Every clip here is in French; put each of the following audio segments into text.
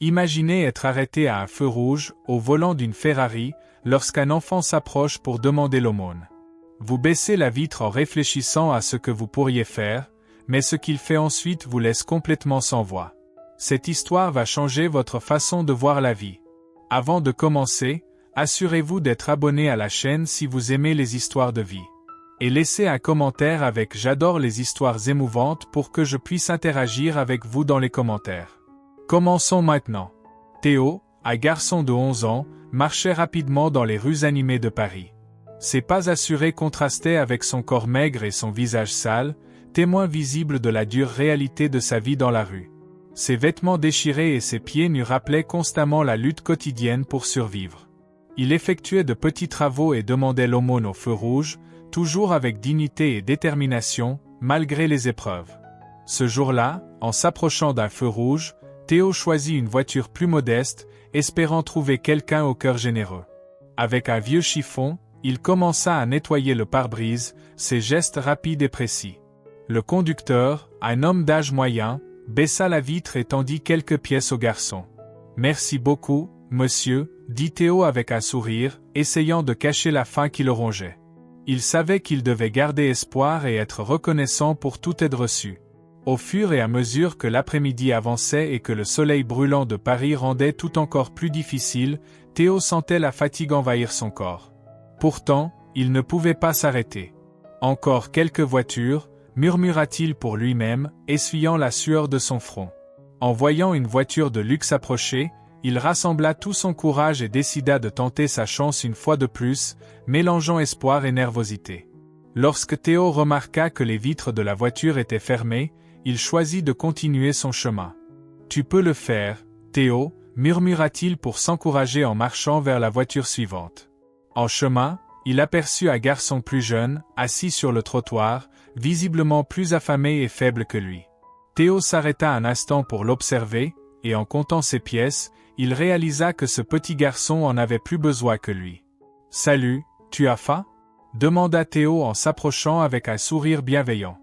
Imaginez être arrêté à un feu rouge, au volant d'une Ferrari, lorsqu'un enfant s'approche pour demander l'aumône. Vous baissez la vitre en réfléchissant à ce que vous pourriez faire, mais ce qu'il fait ensuite vous laisse complètement sans voix. Cette histoire va changer votre façon de voir la vie. Avant de commencer, assurez-vous d'être abonné à la chaîne si vous aimez les histoires de vie. Et laissez un commentaire avec « J'adore les histoires émouvantes » pour que je puisse interagir avec vous dans les commentaires. Commençons maintenant. Théo, un garçon de 11 ans, marchait rapidement dans les rues animées de Paris. Ses pas assurés contrastaient avec son corps maigre et son visage sale, témoin visible de la dure réalité de sa vie dans la rue. Ses vêtements déchirés et ses pieds nus rappelaient constamment la lutte quotidienne pour survivre. Il effectuait de petits travaux et demandait l'aumône au feu rouge, toujours avec dignité et détermination, malgré les épreuves. Ce jour-là, en s'approchant d'un feu rouge, Théo choisit une voiture plus modeste, espérant trouver quelqu'un au cœur généreux. Avec un vieux chiffon, il commença à nettoyer le pare-brise, ses gestes rapides et précis. Le conducteur, un homme d'âge moyen, baissa la vitre et tendit quelques pièces au garçon. « Merci beaucoup, monsieur », dit Théo avec un sourire, essayant de cacher la faim qui le rongeait. Il savait qu'il devait garder espoir et être reconnaissant pour toute aide reçue. Au fur et à mesure que l'après-midi avançait et que le soleil brûlant de Paris rendait tout encore plus difficile, Théo sentait la fatigue envahir son corps. Pourtant, il ne pouvait pas s'arrêter. « Encore quelques voitures », murmura-t-il pour lui-même, essuyant la sueur de son front. En voyant une voiture de luxe approcher, il rassembla tout son courage et décida de tenter sa chance une fois de plus, mélangeant espoir et nervosité. Lorsque Théo remarqua que les vitres de la voiture étaient fermées, il choisit de continuer son chemin. « Tu peux le faire, Théo », murmura-t-il pour s'encourager en marchant vers la voiture suivante. En chemin, il aperçut un garçon plus jeune, assis sur le trottoir, visiblement plus affamé et faible que lui. Théo s'arrêta un instant pour l'observer, et en comptant ses pièces, il réalisa que ce petit garçon en avait plus besoin que lui. « Salut, tu as faim ?» demanda Théo en s'approchant avec un sourire bienveillant.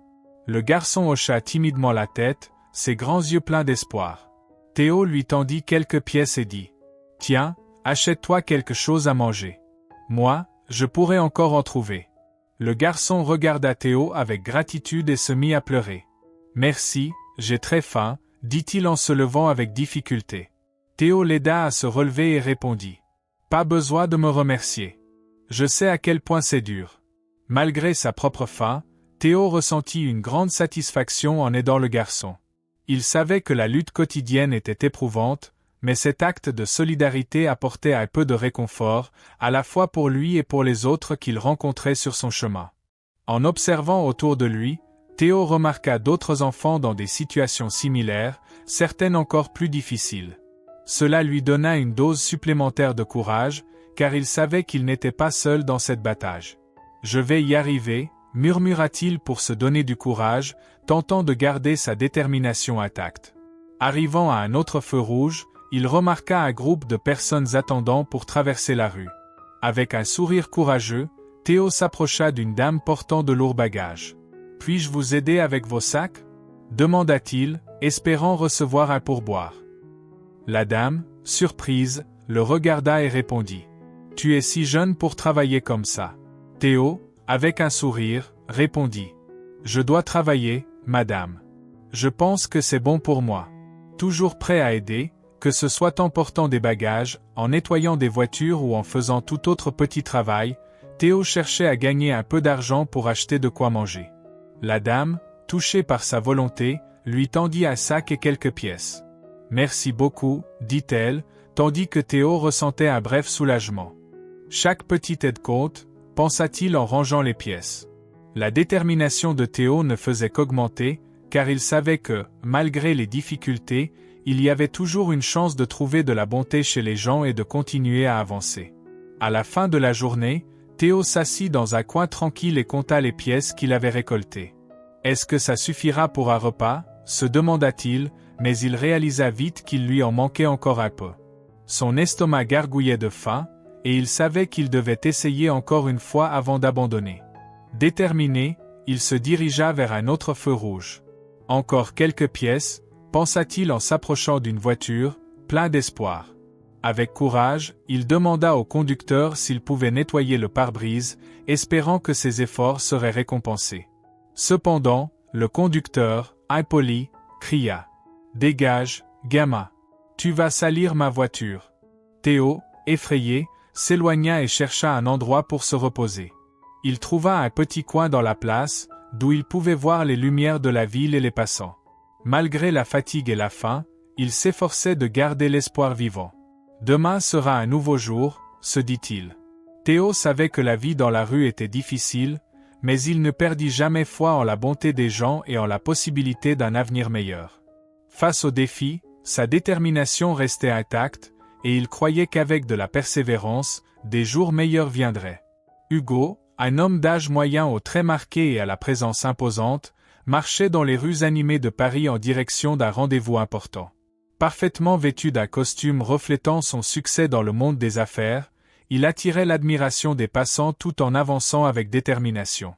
Le garçon hocha timidement la tête, ses grands yeux pleins d'espoir. Théo lui tendit quelques pièces et dit « Tiens, achète-toi quelque chose à manger. Moi, je pourrais encore en trouver. » Le garçon regarda Théo avec gratitude et se mit à pleurer. « Merci, j'ai très faim, » dit-il en se levant avec difficulté. Théo l'aida à se relever et répondit « Pas besoin de me remercier. Je sais à quel point c'est dur. » Malgré sa propre faim, Théo ressentit une grande satisfaction en aidant le garçon. Il savait que la lutte quotidienne était éprouvante, mais cet acte de solidarité apportait un peu de réconfort, à la fois pour lui et pour les autres qu'il rencontrait sur son chemin. En observant autour de lui, Théo remarqua d'autres enfants dans des situations similaires, certaines encore plus difficiles. Cela lui donna une dose supplémentaire de courage, car il savait qu'il n'était pas seul dans cette bataille. « Je vais y arriver », murmura-t-il pour se donner du courage, tentant de garder sa détermination intacte. Arrivant à un autre feu rouge, il remarqua un groupe de personnes attendant pour traverser la rue. Avec un sourire courageux, Théo s'approcha d'une dame portant de lourds bagages. « Puis-je vous aider avec vos sacs ?» demanda-t-il, espérant recevoir un pourboire. La dame, surprise, le regarda et répondit « Tu es si jeune pour travailler comme ça. » Théo, avec un sourire, répondit « Je dois travailler, madame. Je pense que c'est bon pour moi. » Toujours prêt à aider, que ce soit en portant des bagages, en nettoyant des voitures ou en faisant tout autre petit travail, Théo cherchait à gagner un peu d'argent pour acheter de quoi manger. La dame, touchée par sa volonté, lui tendit un sac et quelques pièces. « Merci beaucoup, » dit-elle, tandis que Théo ressentait un bref soulagement. Chaque petite aide compte, pensa-t-il en rangeant les pièces. La détermination de Théo ne faisait qu'augmenter, car il savait que, malgré les difficultés, il y avait toujours une chance de trouver de la bonté chez les gens et de continuer à avancer. À la fin de la journée, Théo s'assit dans un coin tranquille et compta les pièces qu'il avait récoltées. « Est-ce que ça suffira pour un repas ?» se demanda-t-il, mais il réalisa vite qu'il lui en manquait encore un peu. Son estomac gargouillait de faim, et il savait qu'il devait essayer encore une fois avant d'abandonner. Déterminé, il se dirigea vers un autre feu rouge. Encore quelques pièces, pensa-t-il en s'approchant d'une voiture, plein d'espoir. Avec courage, il demanda au conducteur s'il pouvait nettoyer le pare-brise, espérant que ses efforts seraient récompensés. Cependant, le conducteur, impoli, cria « Dégage, gamin! Tu vas salir ma voiture !» Théo, effrayé, s'éloigna et chercha un endroit pour se reposer. Il trouva un petit coin dans la place, d'où il pouvait voir les lumières de la ville et les passants. Malgré la fatigue et la faim, il s'efforçait de garder l'espoir vivant. Demain sera un nouveau jour, se dit-il. Théo savait que la vie dans la rue était difficile, mais il ne perdit jamais foi en la bonté des gens et en la possibilité d'un avenir meilleur. Face aux défis, sa détermination restait intacte, et il croyait qu'avec de la persévérance, des jours meilleurs viendraient. Hugo, un homme d'âge moyen aux traits marqués et à la présence imposante, marchait dans les rues animées de Paris en direction d'un rendez-vous important. Parfaitement vêtu d'un costume reflétant son succès dans le monde des affaires, il attirait l'admiration des passants tout en avançant avec détermination.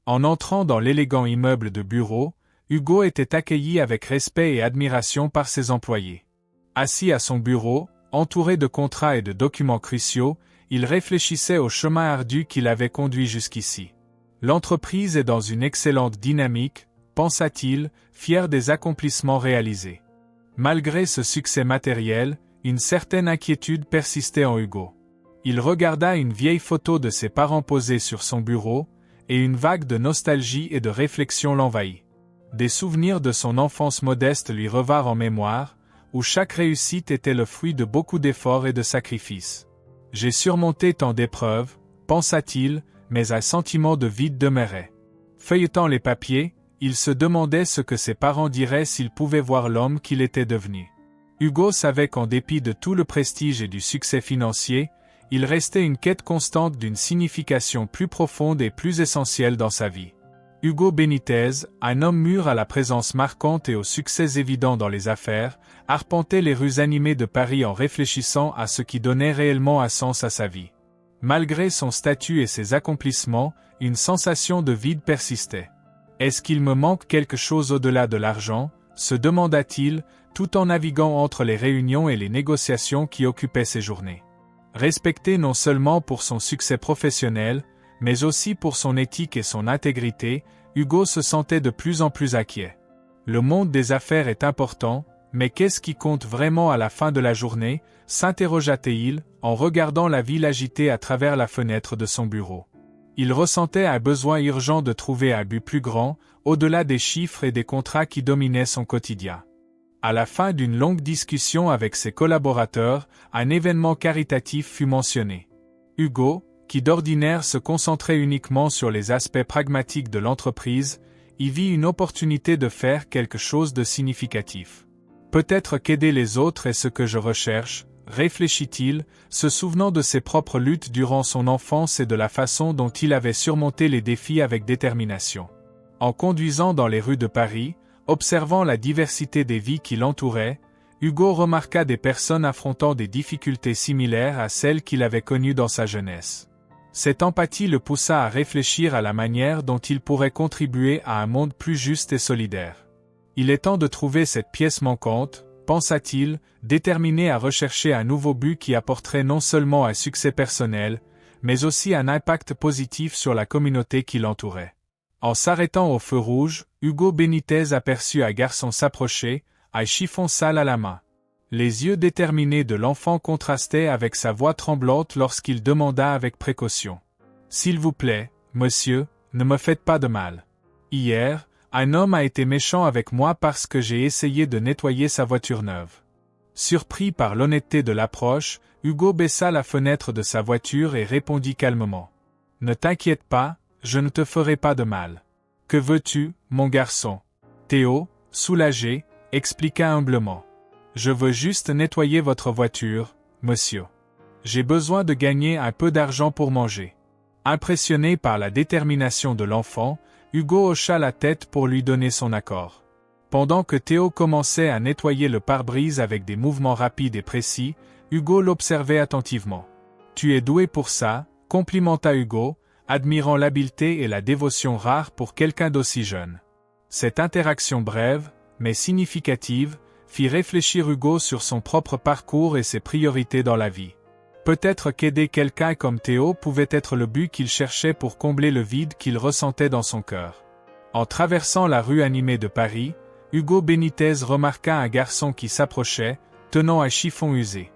En entrant dans l'élégant immeuble de bureau, Hugo était accueilli avec respect et admiration par ses employés. Assis à son bureau, entouré de contrats et de documents cruciaux, il réfléchissait au chemin ardu qui l'avait conduit jusqu'ici. L'entreprise est dans une excellente dynamique, pensa-t-il, fier des accomplissements réalisés. Malgré ce succès matériel, une certaine inquiétude persistait en Hugo. Il regarda une vieille photo de ses parents posée sur son bureau, et une vague de nostalgie et de réflexion l'envahit. Des souvenirs de son enfance modeste lui revinrent en mémoire, où chaque réussite était le fruit de beaucoup d'efforts et de sacrifices. « J'ai surmonté tant d'épreuves, pensa-t-il, mais un sentiment de vide demeurait. Feuilletant les papiers, il se demandait ce que ses parents diraient s'ils pouvaient voir l'homme qu'il était devenu. Hugo savait qu'en dépit de tout le prestige et du succès financier, il restait une quête constante d'une signification plus profonde et plus essentielle dans sa vie. Hugo Benitez, un homme mûr à la présence marquante et au succès évident dans les affaires, arpentait les rues animées de Paris en réfléchissant à ce qui donnait réellement un sens à sa vie. Malgré son statut et ses accomplissements, une sensation de vide persistait. « Est-ce qu'il me manque quelque chose au-delà de l'argent ?» se demanda-t-il, tout en naviguant entre les réunions et les négociations qui occupaient ses journées. Respecté non seulement pour son succès professionnel, mais aussi pour son éthique et son intégrité, Hugo se sentait de plus en plus inquiet. Le monde des affaires est important, mais qu'est-ce qui compte vraiment à la fin de la journée, s'interrogea-t-il, en regardant la ville agitée à travers la fenêtre de son bureau. Il ressentait un besoin urgent de trouver un but plus grand, au-delà des chiffres et des contrats qui dominaient son quotidien. À la fin d'une longue discussion avec ses collaborateurs, un événement caritatif fut mentionné. Hugo, qui d'ordinaire se concentrait uniquement sur les aspects pragmatiques de l'entreprise, y vit une opportunité de faire quelque chose de significatif. Peut-être qu'aider les autres est ce que je recherche, réfléchit-il, se souvenant de ses propres luttes durant son enfance et de la façon dont il avait surmonté les défis avec détermination. En conduisant dans les rues de Paris, observant la diversité des vies qui l'entouraient, Hugo remarqua des personnes affrontant des difficultés similaires à celles qu'il avait connues dans sa jeunesse. Cette empathie le poussa à réfléchir à la manière dont il pourrait contribuer à un monde plus juste et solidaire. Il est temps de trouver cette pièce manquante, pensa-t-il, déterminé à rechercher un nouveau but qui apporterait non seulement un succès personnel, mais aussi un impact positif sur la communauté qui l'entourait. En s'arrêtant au feu rouge, Hugo Benitez aperçut un garçon s'approcher, un chiffon sale à la main. Les yeux déterminés de l'enfant contrastaient avec sa voix tremblante lorsqu'il demanda avec précaution. « S'il vous plaît, monsieur, ne me faites pas de mal. Hier, un homme a été méchant avec moi parce que j'ai essayé de nettoyer sa voiture neuve. » Surpris par l'honnêteté de l'approche, Hugo baissa la fenêtre de sa voiture et répondit calmement. « Ne t'inquiète pas, je ne te ferai pas de mal. Que veux-tu, mon garçon ?» Théo, soulagé, expliqua humblement. « Je veux juste nettoyer votre voiture, monsieur. J'ai besoin de gagner un peu d'argent pour manger. » Impressionné par la détermination de l'enfant, Hugo hocha la tête pour lui donner son accord. Pendant que Théo commençait à nettoyer le pare-brise avec des mouvements rapides et précis, Hugo l'observait attentivement. « Tu es doué pour ça », complimenta Hugo, admirant l'habileté et la dévotion rares pour quelqu'un d'aussi jeune. Cette interaction brève, mais significative, fit réfléchir Hugo sur son propre parcours et ses priorités dans la vie. Peut-être qu'aider quelqu'un comme Théo pouvait être le but qu'il cherchait pour combler le vide qu'il ressentait dans son cœur. En traversant la rue animée de Paris, Hugo Benitez remarqua un garçon qui s'approchait, tenant un chiffon usé.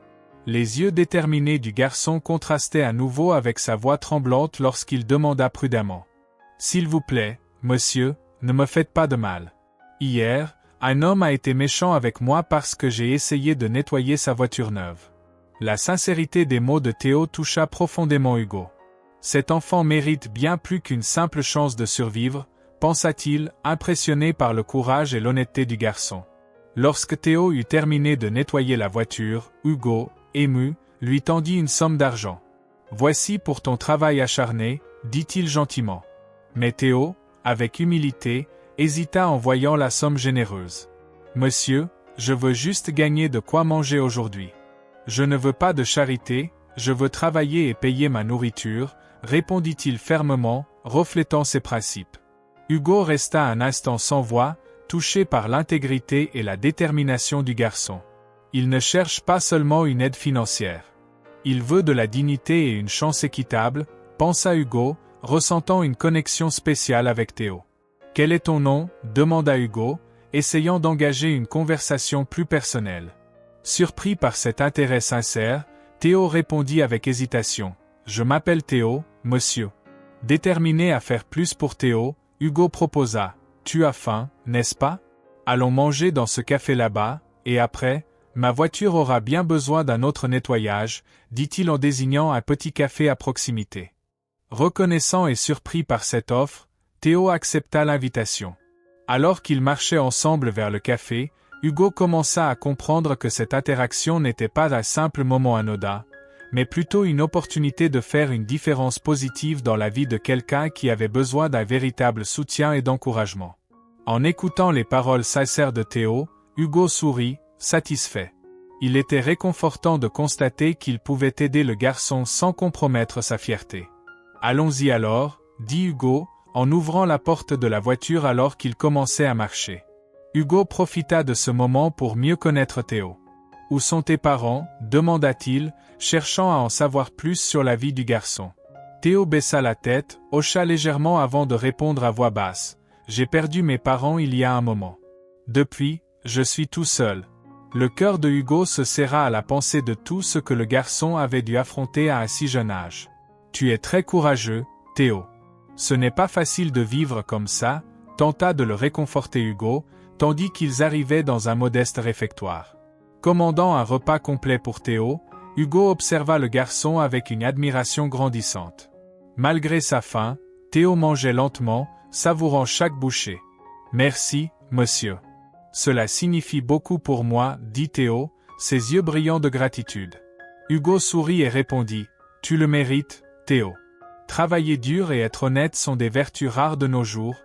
Les yeux déterminés du garçon contrastaient à nouveau avec sa voix tremblante lorsqu'il demanda prudemment. « S'il vous plaît, monsieur, ne me faites pas de mal. Hier, un homme a été méchant avec moi parce que j'ai essayé de nettoyer sa voiture neuve. » La sincérité des mots de Théo toucha profondément Hugo. Cet enfant mérite bien plus qu'une simple chance de survivre, pensa-t-il, impressionné par le courage et l'honnêteté du garçon. Lorsque Théo eut terminé de nettoyer la voiture, Hugo, ému, lui tendit une somme d'argent. « Voici pour ton travail acharné, » dit-il gentiment. Mais Théo, avec humilité, hésita en voyant la somme généreuse. « Monsieur, je veux juste gagner de quoi manger aujourd'hui. Je ne veux pas de charité, je veux travailler et payer ma nourriture, » répondit-il fermement, reflétant ses principes. Hugo resta un instant sans voix, touché par l'intégrité et la détermination du garçon. Il ne cherche pas seulement une aide financière. Il veut de la dignité et une chance équitable, pensa Hugo, ressentant une connexion spéciale avec Théo. « Quel est ton nom » demanda Hugo, essayant d'engager une conversation plus personnelle. Surpris par cet intérêt sincère, Théo répondit avec hésitation. « Je m'appelle Théo, monsieur. » Déterminé à faire plus pour Théo, Hugo proposa. « Tu as faim, n'est-ce pas? Allons manger dans ce café là-bas, et après, ma voiture aura bien besoin d'un autre nettoyage, » dit-il en désignant un petit café à proximité. Reconnaissant et surpris par cette offre, Théo accepta l'invitation. Alors qu'ils marchaient ensemble vers le café, Hugo commença à comprendre que cette interaction n'était pas un simple moment anodin, mais plutôt une opportunité de faire une différence positive dans la vie de quelqu'un qui avait besoin d'un véritable soutien et d'encouragement. En écoutant les paroles sincères de Théo, Hugo sourit, satisfait. Il était réconfortant de constater qu'il pouvait aider le garçon sans compromettre sa fierté. « Allons-y alors, » dit Hugo, en ouvrant la porte de la voiture alors qu'il commençait à marcher. Hugo profita de ce moment pour mieux connaître Théo. « Où sont tes parents » demanda-t-il, cherchant à en savoir plus sur la vie du garçon. Théo baissa la tête, hocha légèrement avant de répondre à voix basse. « J'ai perdu mes parents il y a un moment. Depuis, je suis tout seul. » Le cœur de Hugo se serra à la pensée de tout ce que le garçon avait dû affronter à un si jeune âge. « Tu es très courageux, Théo. Ce n'est pas facile de vivre comme ça, » tenta de le réconforter Hugo, tandis qu'ils arrivaient dans un modeste réfectoire. Commandant un repas complet pour Théo, Hugo observa le garçon avec une admiration grandissante. Malgré sa faim, Théo mangeait lentement, savourant chaque bouchée. « Merci, monsieur. Cela signifie beaucoup pour moi, » dit Théo, ses yeux brillants de gratitude. Hugo sourit et répondit. « Tu le mérites, Théo. Travailler dur et être honnête sont des vertus rares de nos jours. »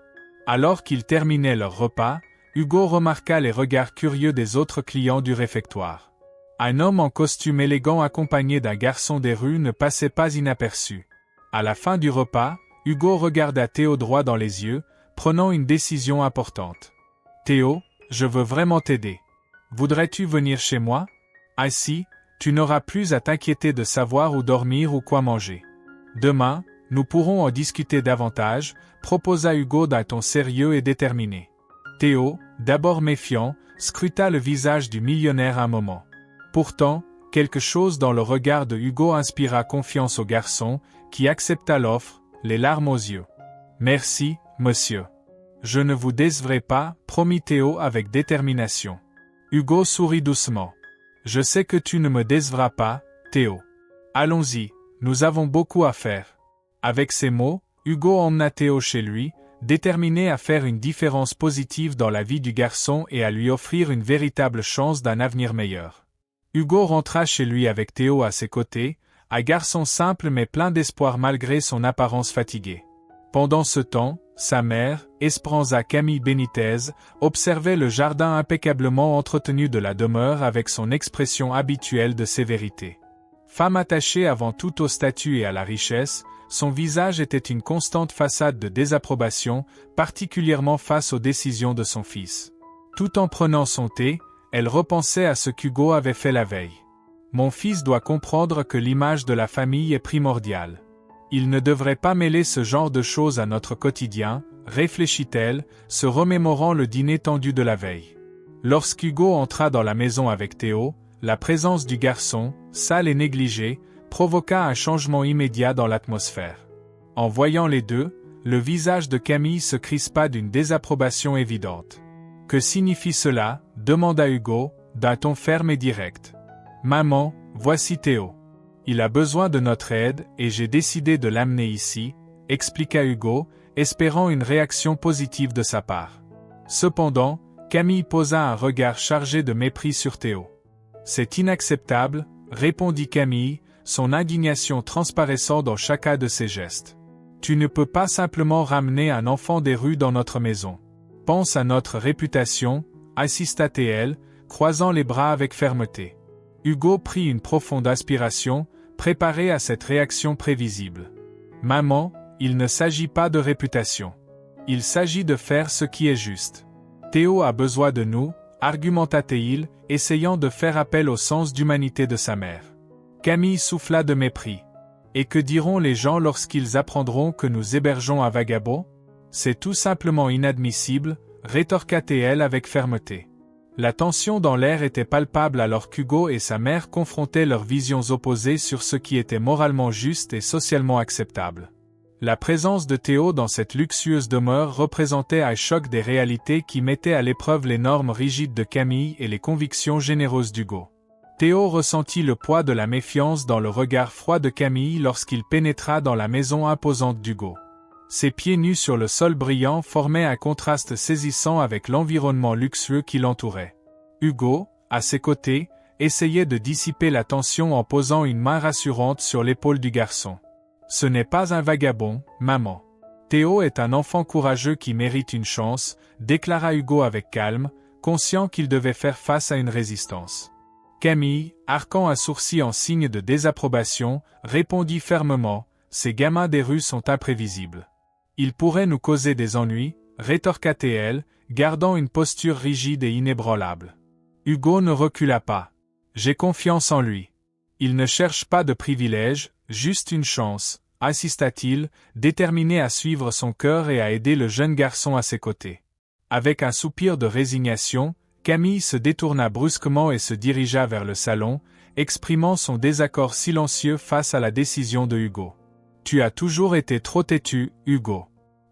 Alors qu'ils terminaient leur repas, Hugo remarqua les regards curieux des autres clients du réfectoire. Un homme en costume élégant accompagné d'un garçon des rues ne passait pas inaperçu. À la fin du repas, Hugo regarda Théo droit dans les yeux, prenant une décision importante. « Théo, je veux vraiment t'aider. Voudrais-tu venir chez moi? Ainsi, tu n'auras plus à t'inquiéter de savoir où dormir ou quoi manger. Demain, nous pourrons en discuter davantage, » proposa Hugo d'un ton sérieux et déterminé. Théo, d'abord méfiant, scruta le visage du millionnaire un moment. Pourtant, quelque chose dans le regard de Hugo inspira confiance au garçon, qui accepta l'offre, les larmes aux yeux. « Merci, monsieur. Je ne vous décevrai pas, » promit Théo avec détermination. Hugo sourit doucement. « Je sais que tu ne me décevras pas, Théo. Allons-y, nous avons beaucoup à faire. » Avec ces mots, Hugo emmena Théo chez lui, déterminé à faire une différence positive dans la vie du garçon et à lui offrir une véritable chance d'un avenir meilleur. Hugo rentra chez lui avec Théo à ses côtés, un garçon simple mais plein d'espoir malgré son apparence fatiguée. Pendant ce temps, sa mère, Esperanza Camille Benitez, observait le jardin impeccablement entretenu de la demeure avec son expression habituelle de sévérité. Femme attachée avant tout au statut et à la richesse, son visage était une constante façade de désapprobation, particulièrement face aux décisions de son fils. Tout en prenant son thé, elle repensait à ce qu'Hugo avait fait la veille. Mon fils doit comprendre que l'image de la famille est primordiale. Il ne devrait pas mêler ce genre de choses à notre quotidien, réfléchit-elle, se remémorant le dîner tendu de la veille. Lorsqu'Hugo entra dans la maison avec Théo, la présence du garçon, sale et négligé, provoqua un changement immédiat dans l'atmosphère. En voyant les deux, le visage de Camille se crispa d'une désapprobation évidente. « Que signifie cela » demanda Hugo, d'un ton ferme et direct. « Maman, voici Théo. Il a besoin de notre aide et j'ai décidé de l'amener ici, » expliqua Hugo, espérant une réaction positive de sa part. Cependant, Camille posa un regard chargé de mépris sur Théo. « C'est inacceptable, » répondit Camille, son indignation transparaissant dans chacun de ses gestes. « Tu ne peux pas simplement ramener un enfant des rues dans notre maison. Pense à notre réputation, » insista-t-elle, croisant les bras avec fermeté. Hugo prit une profonde aspiration, préparé à cette réaction prévisible. « Maman, il ne s'agit pas de réputation. Il s'agit de faire ce qui est juste. Théo a besoin de nous, » argumenta-t-il, essayant de faire appel au sens d'humanité de sa mère. Camille souffla de mépris. « Et que diront les gens lorsqu'ils apprendront que nous hébergeons un vagabond ? C'est tout simplement inadmissible, » rétorqua-t-elle avec fermeté. La tension dans l'air était palpable alors qu'Hugo et sa mère confrontaient leurs visions opposées sur ce qui était moralement juste et socialement acceptable. La présence de Théo dans cette luxueuse demeure représentait un choc des réalités qui mettait à l'épreuve les normes rigides de Camille et les convictions généreuses d'Hugo. Théo ressentit le poids de la méfiance dans le regard froid de Camille lorsqu'il pénétra dans la maison imposante d'Hugo. Ses pieds nus sur le sol brillant formaient un contraste saisissant avec l'environnement luxueux qui l'entourait. Hugo, à ses côtés, essayait de dissiper la tension en posant une main rassurante sur l'épaule du garçon. « Ce n'est pas un vagabond, maman. Théo est un enfant courageux qui mérite une chance, » déclara Hugo avec calme, conscient qu'il devait faire face à une résistance. Camille, arquant un sourcil en signe de désapprobation, répondit fermement « Ces gamins des rues sont imprévisibles. Ils pourraient nous causer des ennuis, » rétorqua-t-elle, gardant une posture rigide et inébranlable. Hugo ne recula pas. « J'ai confiance en lui. Il ne cherche pas de privilèges, juste une chance, » insista-t-il, déterminé à suivre son cœur et à aider le jeune garçon à ses côtés. Avec un soupir de résignation, Camille se détourna brusquement et se dirigea vers le salon, exprimant son désaccord silencieux face à la décision de Hugo. « Tu as toujours été trop têtu, Hugo.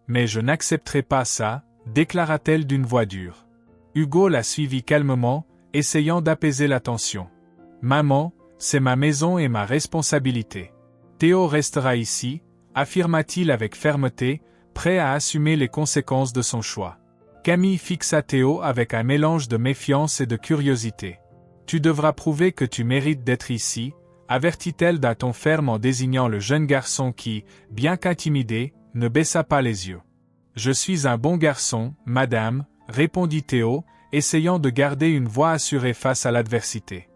Mais je n'accepterai pas ça, » déclara-t-elle d'une voix dure. Hugo la suivit calmement, essayant d'apaiser la tension. « Maman, c'est ma maison et ma responsabilité. Théo restera ici, » affirma-t-il avec fermeté, prêt à assumer les conséquences de son choix. Camille fixa Théo avec un mélange de méfiance et de curiosité. « Tu devras prouver que tu mérites d'être ici, » avertit-elle d'un ton ferme en désignant le jeune garçon qui, bien qu'intimidé, ne baissa pas les yeux. « Je suis un bon garçon, madame, » répondit Théo, essayant de garder une voix assurée face à l'adversité.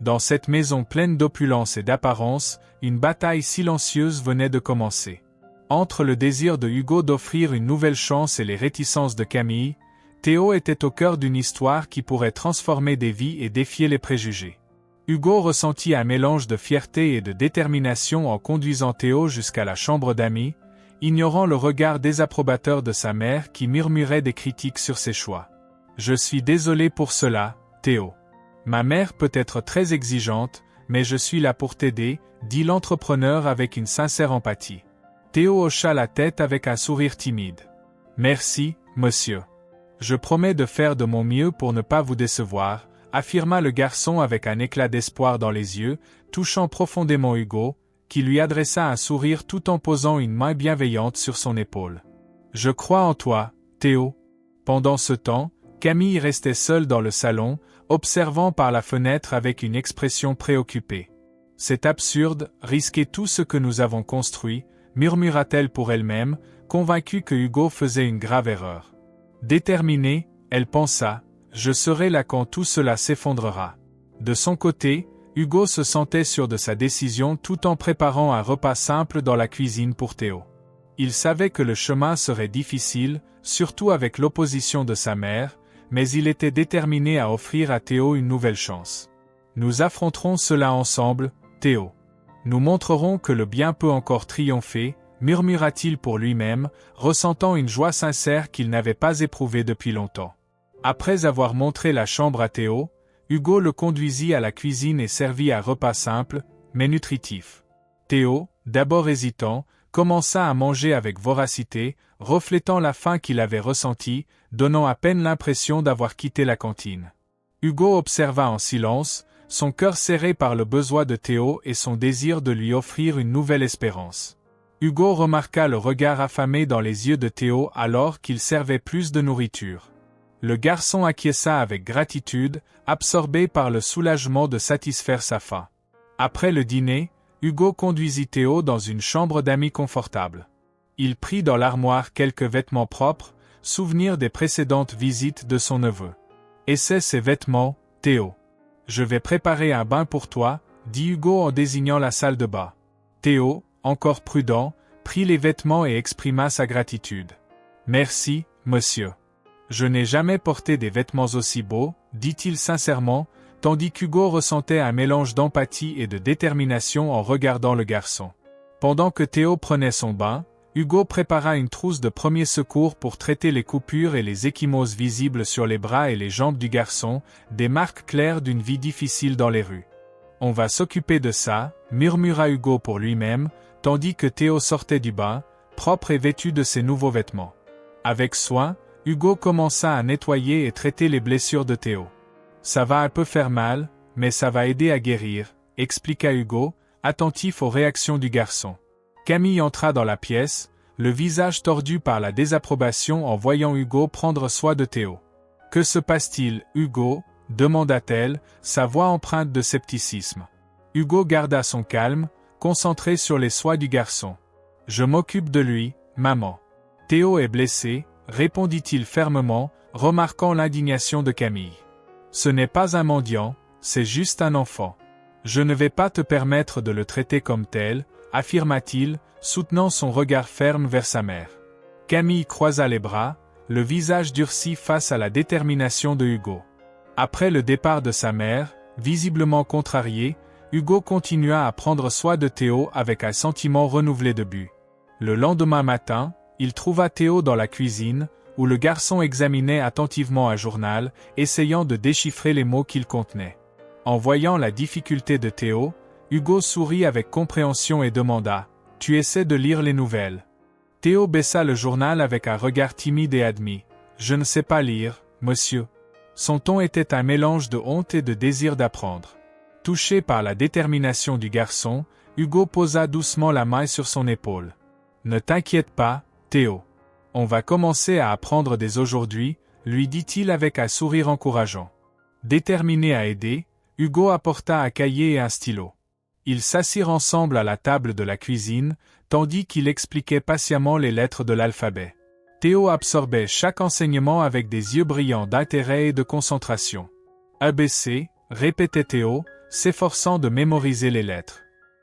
Dans cette maison pleine d'opulence et d'apparence, une bataille silencieuse venait de commencer. Entre le désir de Hugo d'offrir une nouvelle chance et les réticences de Camille, Théo était au cœur d'une histoire qui pourrait transformer des vies et défier les préjugés. Hugo ressentit un mélange de fierté et de détermination en conduisant Théo jusqu'à la chambre d'amis, ignorant le regard désapprobateur de sa mère qui murmurait des critiques sur ses choix. « Je suis désolé pour cela, Théo. Ma mère peut être très exigeante, mais je suis là pour t'aider, » dit l'entrepreneur avec une sincère empathie. Théo hocha la tête avec un sourire timide. « Merci, monsieur. Je promets de faire de mon mieux pour ne pas vous décevoir, » affirma le garçon avec un éclat d'espoir dans les yeux, touchant profondément Hugo, qui lui adressa un sourire tout en posant une main bienveillante sur son épaule. « Je crois en toi, Théo. » Pendant ce temps, Camille restait seule dans le salon, observant par la fenêtre avec une expression préoccupée. « C'est absurde, risquer tout ce que nous avons construit, » murmura-t-elle pour elle-même, convaincue que Hugo faisait une grave erreur. Déterminée, elle pensa « Je serai là quand tout cela s'effondrera. » De son côté, Hugo se sentait sûr de sa décision tout en préparant un repas simple dans la cuisine pour Théo. Il savait que le chemin serait difficile, surtout avec l'opposition de sa mère, mais il était déterminé à offrir à Théo une nouvelle chance. Nous affronterons cela ensemble, Théo. Nous montrerons que le bien peut encore triompher, murmura-t-il pour lui-même, ressentant une joie sincère qu'il n'avait pas éprouvée depuis longtemps. Après avoir montré la chambre à Théo, Hugo le conduisit à la cuisine et servit un repas simple, mais nutritif. Théo, d'abord hésitant, commença à manger avec voracité, reflétant la faim qu'il avait ressentie, donnant à peine l'impression d'avoir quitté la cantine. Hugo observa en silence, son cœur serré par le besoin de Théo et son désir de lui offrir une nouvelle espérance. Hugo remarqua le regard affamé dans les yeux de Théo alors qu'il servait plus de nourriture. Le garçon acquiesça avec gratitude, absorbé par le soulagement de satisfaire sa faim. Après le dîner, Hugo conduisit Théo dans une chambre d'amis confortable. Il prit dans l'armoire quelques vêtements propres, souvenir des précédentes visites de son neveu. « Essaie ces vêtements, Théo. Je vais préparer un bain pour toi, » dit Hugo en désignant la salle de bain. Théo, encore prudent, prit les vêtements et exprima sa gratitude. « Merci, monsieur. Je n'ai jamais porté des vêtements aussi beaux, » dit-il sincèrement, tandis qu'Hugo ressentait un mélange d'empathie et de détermination en regardant le garçon. Pendant que Théo prenait son bain, Hugo prépara une trousse de premiers secours pour traiter les coupures et les ecchymoses visibles sur les bras et les jambes du garçon, des marques claires d'une vie difficile dans les rues. « On va s'occuper de ça, » murmura Hugo pour lui-même, tandis que Théo sortait du bain, propre et vêtu de ses nouveaux vêtements. Avec soin, Hugo commença à nettoyer et traiter les blessures de Théo. « Ça va un peu faire mal, mais ça va aider à guérir, » expliqua Hugo, attentif aux réactions du garçon. Camille entra dans la pièce, le visage tordu par la désapprobation en voyant Hugo prendre soin de Théo. « Que se passe-t-il, Hugo » demanda-t-elle, sa voix empreinte de scepticisme. Hugo garda son calme, concentré sur les soins du garçon. « Je m'occupe de lui, maman. »« Théo est blessé » répondit-il fermement, remarquant l'indignation de Camille. « Ce n'est pas un mendiant, c'est juste un enfant. Je ne vais pas te permettre de le traiter comme tel, » affirma-t-il, soutenant son regard ferme vers sa mère. Camille croisa les bras, le visage durci face à la détermination de Hugo. Après le départ de sa mère, visiblement contrarié, Hugo continua à prendre soin de Théo avec un sentiment renouvelé de but. Le lendemain matin, il trouva Théo dans la cuisine, où le garçon examinait attentivement un journal, essayant de déchiffrer les mots qu'il contenait. En voyant la difficulté de Théo, Hugo sourit avec compréhension et demanda « Tu essaies de lire les nouvelles ?» Théo baissa le journal avec un regard timide et admit « Je ne sais pas lire, monsieur. » Son ton était un mélange de honte et de désir d'apprendre. Touché par la détermination du garçon, Hugo posa doucement la main sur son épaule. « Ne t'inquiète pas, Théo. On va commencer à apprendre dès aujourd'hui, » lui dit-il avec un sourire encourageant. Déterminé à aider, Hugo apporta un cahier et un stylo. Ils s'assirent ensemble à la table de la cuisine, tandis qu'il expliquait patiemment les lettres de l'alphabet. Théo absorbait chaque enseignement avec des yeux brillants d'intérêt et de concentration. « ABC » répétait Théo, s'efforçant de mémoriser les lettres.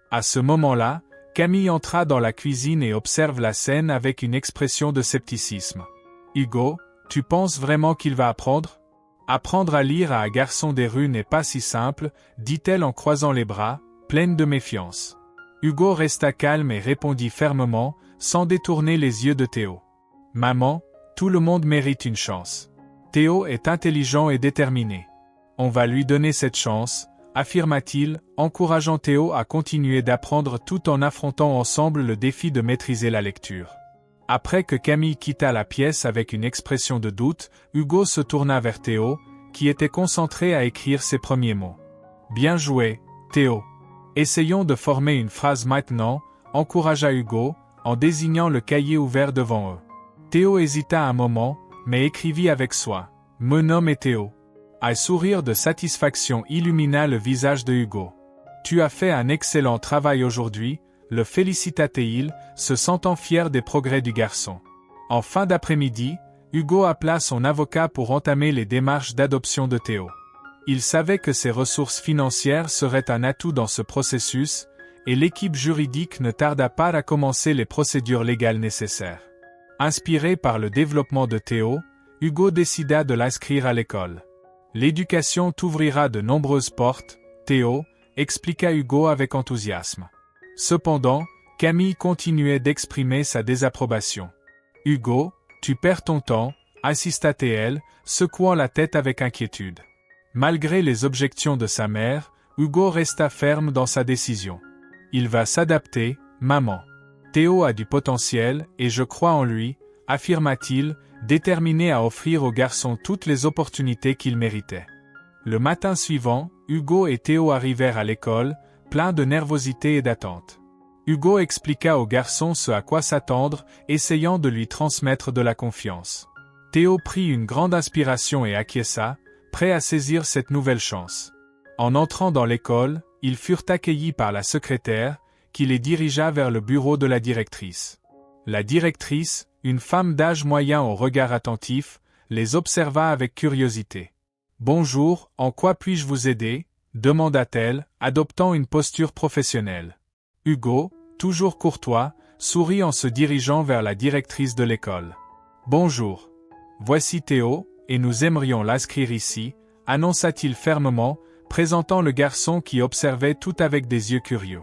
À ce moment-là, Camille entra dans la cuisine et observe la scène avec une expression de scepticisme. « Hugo, tu penses vraiment qu'il va apprendre ? » « Apprendre à lire à un garçon des rues n'est pas si simple, » dit-elle en croisant les bras, pleine de méfiance. Hugo resta calme et répondit fermement, sans détourner les yeux de Théo. « Maman, tout le monde mérite une chance. Théo est intelligent et déterminé. On va lui donner cette chance, » affirma-t-il, encourageant Théo à continuer d'apprendre tout en affrontant ensemble le défi de maîtriser la lecture. Après que Camille quitta la pièce avec une expression de doute, Hugo se tourna vers Théo, qui était concentré à écrire ses premiers mots. « Bien joué, Théo. Essayons de former une phrase maintenant, » encouragea Hugo, en désignant le cahier ouvert devant eux. Théo hésita un moment, mais écrivit avec soin. « Mon nom est Théo. » Un sourire de satisfaction illumina le visage de Hugo. « Tu as fait un excellent travail aujourd'hui, » le félicita-t-il, se sentant fier des progrès du garçon. En fin d'après-midi, Hugo appela son avocat pour entamer les démarches d'adoption de Théo. Il savait que ses ressources financières seraient un atout dans ce processus, et l'équipe juridique ne tarda pas à commencer les procédures légales nécessaires. Inspiré par le développement de Théo, Hugo décida de l'inscrire à l'école. L'éducation t'ouvrira de nombreuses portes, Théo, expliqua Hugo avec enthousiasme. Cependant, Camille continuait d'exprimer sa désapprobation. Hugo, tu perds ton temps, insista-t-elle, secouant la tête avec inquiétude. Malgré les objections de sa mère, Hugo resta ferme dans sa décision. Il va s'adapter, maman. Théo a du potentiel et je crois en lui, affirma-t-il, déterminé à offrir au garçon toutes les opportunités qu'il méritait. Le matin suivant, Hugo et Théo arrivèrent à l'école, pleins de nervosité et d'attente. Hugo expliqua au garçon ce à quoi s'attendre, essayant de lui transmettre de la confiance. Théo prit une grande inspiration et acquiesça, prêt à saisir cette nouvelle chance. En entrant dans l'école, ils furent accueillis par la secrétaire, qui les dirigea vers le bureau de la directrice. La directrice, une femme d'âge moyen au regard attentif, les observa avec curiosité. « Bonjour, en quoi puis-je vous aider ?» demanda-t-elle, adoptant une posture professionnelle. Hugo, toujours courtois, sourit en se dirigeant vers la directrice de l'école. « Bonjour. Voici Théo, et nous aimerions l'inscrire ici, » annonça-t-il fermement, présentant le garçon qui observait tout avec des yeux curieux.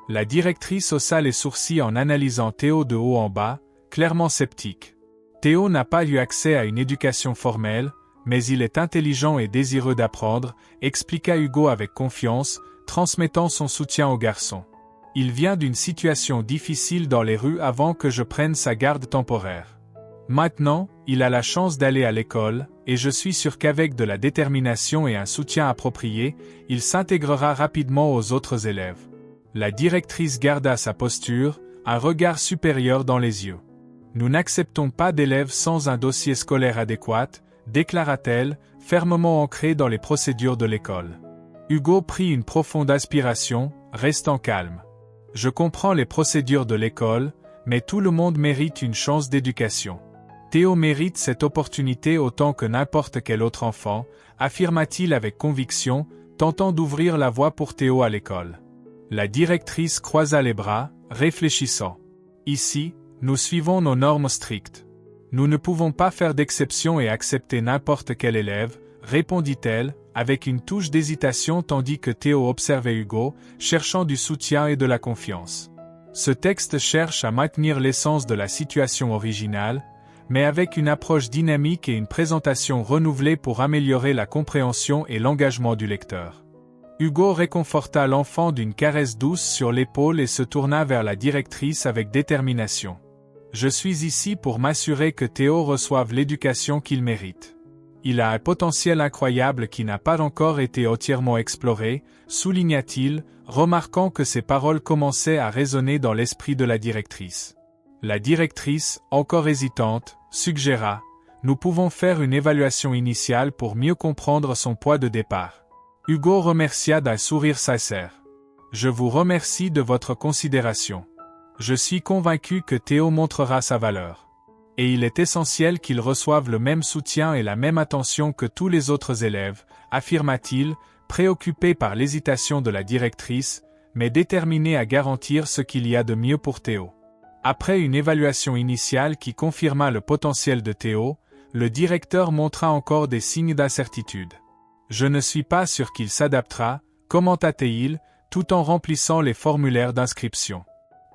La directrice haussa les sourcils en analysant Théo de haut en bas, clairement sceptique. Théo n'a pas eu accès à une éducation formelle, mais il est intelligent et désireux d'apprendre, expliqua Hugo avec confiance, transmettant son soutien au garçon. Il vient d'une situation difficile dans les rues avant que je prenne sa garde temporaire. Maintenant, il a la chance d'aller à l'école, et je suis sûr qu'avec de la détermination et un soutien approprié, il s'intégrera rapidement aux autres élèves. La directrice garda sa posture, un regard supérieur dans les yeux. Nous n'acceptons pas d'élèves sans un dossier scolaire adéquat, déclara-t-elle, fermement ancrée dans les procédures de l'école. Hugo prit une profonde inspiration, restant calme. Je comprends les procédures de l'école, mais tout le monde mérite une chance d'éducation. Théo mérite cette opportunité autant que n'importe quel autre enfant, affirma-t-il avec conviction, tentant d'ouvrir la voie pour Théo à l'école. La directrice croisa les bras, réfléchissant. Ici, nous suivons nos normes strictes. Nous ne pouvons pas faire d'exception et accepter n'importe quel élève, répondit-elle, avec une touche d'hésitation tandis que Théo observait Hugo, cherchant du soutien et de la confiance. Ce texte cherche à maintenir l'essence de la situation originale, mais avec une approche dynamique et une présentation renouvelée pour améliorer la compréhension et l'engagement du lecteur. Hugo réconforta l'enfant d'une caresse douce sur l'épaule et se tourna vers la directrice avec détermination. Je suis ici pour m'assurer que Théo reçoive l'éducation qu'il mérite. Il a un potentiel incroyable qui n'a pas encore été entièrement exploré, souligna-t-il, remarquant que ses paroles commençaient à résonner dans l'esprit de la directrice. La directrice, encore hésitante, suggéra « Nous pouvons faire une évaluation initiale pour mieux comprendre son poids de départ. » Hugo remercia d'un sourire sincère. « Je vous remercie de votre considération. Je suis convaincu que Théo montrera sa valeur. Et il est essentiel qu'il reçoive le même soutien et la même attention que tous les autres élèves, affirma-t-il, préoccupé par l'hésitation de la directrice, mais déterminé à garantir ce qu'il y a de mieux pour Théo. Après une évaluation initiale qui confirma le potentiel de Théo, le directeur montra encore des signes d'incertitude. « Je ne suis pas sûr qu'il s'adaptera », commenta-t-il, tout en remplissant les formulaires d'inscription.